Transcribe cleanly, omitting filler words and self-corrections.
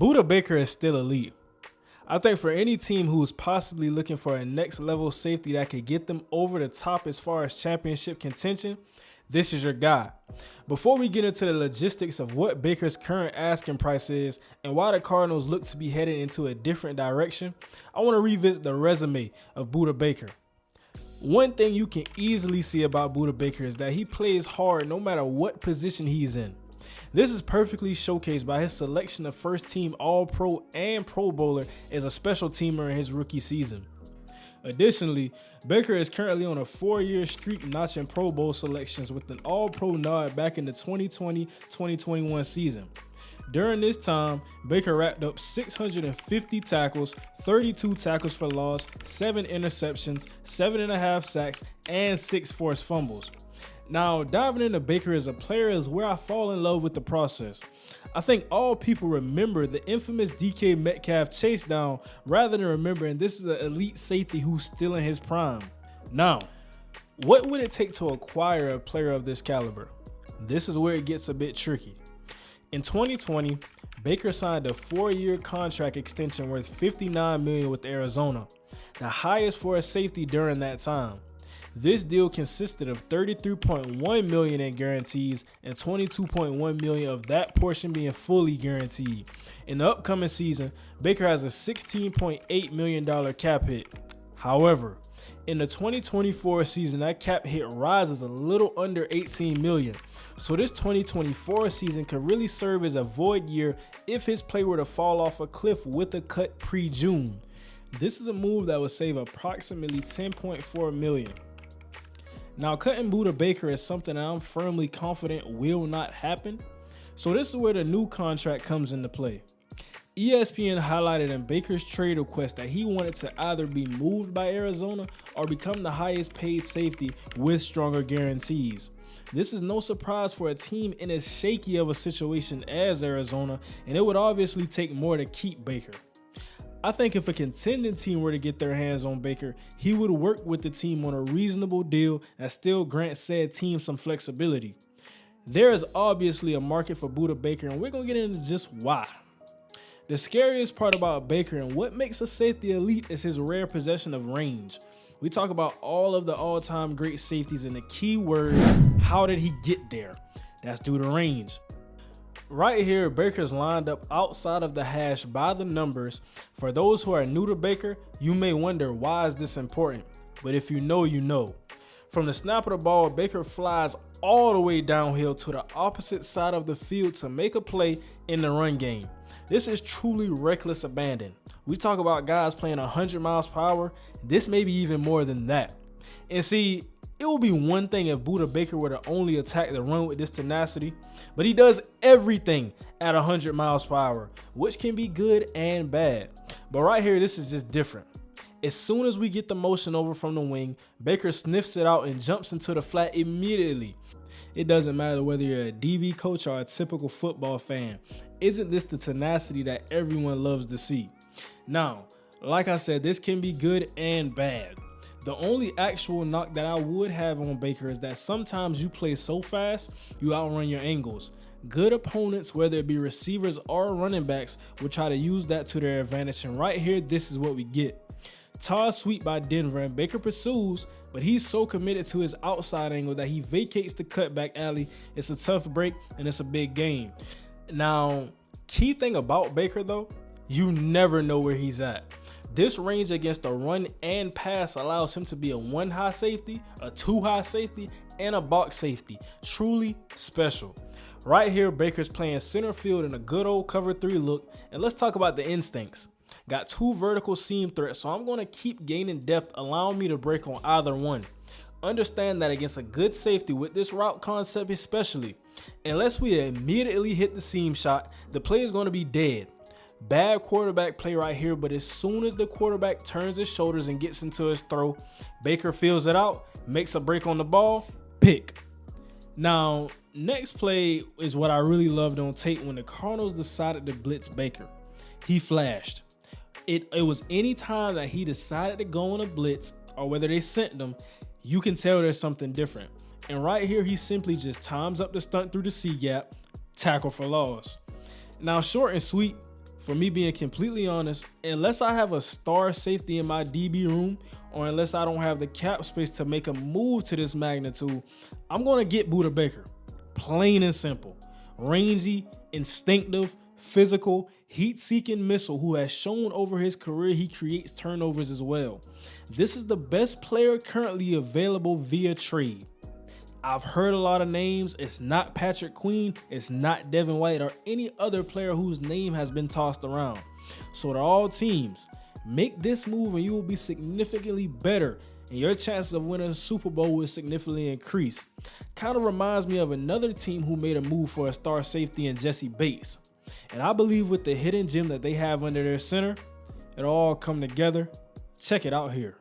Budda Baker is still elite. I think for any team who's possibly looking for a next level safety that could get them over the top as far as championship contention, this is your guy. Before we get into the logistics of what Baker's current asking price is and why the Cardinals look to be headed into a different direction, I want to revisit the resume of Budda Baker. One thing you can easily see about Budda Baker is that he plays hard no matter what position he's in. This is perfectly showcased by his selection of first-team All-Pro and Pro Bowler as a special teamer in his rookie season. Additionally, Baker is currently on a 4-year streak notching Pro Bowl selections with an All-Pro nod back in the 2020-2021 season. During this time, Baker racked up 650 tackles, 32 tackles for loss, 7 interceptions, 7.5 sacks, and 6 forced fumbles. Now, diving into Baker as a player is where I fall in love with the process. I think all people remember the infamous DK Metcalf chase down rather than remembering this is an elite safety who's still in his prime. Now, what would it take to acquire a player of this caliber? This is where it gets a bit tricky. In 2020, Baker signed a 4-year contract extension worth $59 million with Arizona, the highest for a safety during that time. This deal consisted of $33.1 million in guarantees and $22.1 million of that portion being fully guaranteed. In the upcoming season, Baker has a $16.8 million cap hit. However, in the 2024 season, that cap hit rises a little under $18 million. So this 2024 season could really serve as a void year if his play were to fall off a cliff with a cut pre-June. This is a move that would save approximately $10.4 million. Now, cutting Budda Baker is something that I'm firmly confident will not happen. So this is where the new contract comes into play. ESPN highlighted in Baker's trade request that he wanted to either be moved by Arizona or become the highest paid safety with stronger guarantees. This is no surprise for a team in as shaky of a situation as Arizona, and it would obviously take more to keep Baker. I think if a contending team were to get their hands on Baker, he would work with the team on a reasonable deal that still grants said team some flexibility. There is obviously a market for Budda Baker, and we're going to get into just why. The scariest part about Baker and what makes a safety elite is his rare possession of range. We talk about all of the all-time great safeties, and the key word, how did he get there? That's due to range. Right here, Baker's lined up outside of the hash by the numbers. For those who are new to Baker, you may wonder why is this important, but if you know, you know. From the snap of the ball, Baker flies all the way downhill to the opposite side of the field to make a play in the run game. This is truly reckless abandon. We talk about guys playing 100 miles per hour. This may be even more than that. And see, it would be one thing if Budda Baker were to only attack the run with this tenacity, but he does everything at 100 miles per hour, which can be good and bad. But right here, this is just different. As soon as we get the motion over from the wing, Baker sniffs it out and jumps into the flat immediately. It doesn't matter whether you're a DB coach or a typical football fan. Isn't this the tenacity that everyone loves to see? Now, like I said, this can be good and bad. The only actual knock that I would have on Baker is that sometimes you play so fast, you outrun your angles. Good opponents, whether it be receivers or running backs, will try to use that to their advantage, and right here, this is what we get. Toss sweep by Denver, and Baker pursues, but he's so committed to his outside angle that he vacates the cutback alley. It's a tough break, and it's a big game. Now, key thing about Baker, though, you never know where he's at. This range against the run and pass allows him to be a 1-high safety, a 2-high safety, and a box safety. Truly special. Right here, Baker's playing center field in a good old cover 3 look, and let's talk about the instincts. Got 2 vertical seam threats, so I'm going to keep gaining depth, allowing me to break on either one. Understand that against a good safety with this route concept especially, unless we immediately hit the seam shot, the play is going to be dead. Bad quarterback play right here, but as soon as the quarterback turns his shoulders and gets into his throw, Baker feels it out, makes a break on the ball, pick. Now, next play is what I really loved on tape when the Cardinals decided to blitz Baker. He flashed. It was any time that he decided to go on a blitz or whether they sent them, you can tell there's something different. And right here, he simply just times up the stunt through the C gap, tackle for loss. Now, short and sweet, for me being completely honest, unless I have a star safety in my DB room, or unless I don't have the cap space to make a move to this magnitude, I'm going to get Budda Baker. Plain and simple. Rangy, instinctive, physical, heat-seeking missile who has shown over his career he creates turnovers as well. This is the best player currently available via trade. I've heard a lot of names. It's not Patrick Queen, it's not Devin White, or any other player whose name has been tossed around. So to all teams, make this move and you will be significantly better, and your chances of winning a Super Bowl will significantly increase. Kind of reminds me of another team who made a move for a star safety in Jesse Bates. And I believe with the hidden gem that they have under their center, it'll all come together. Check it out here.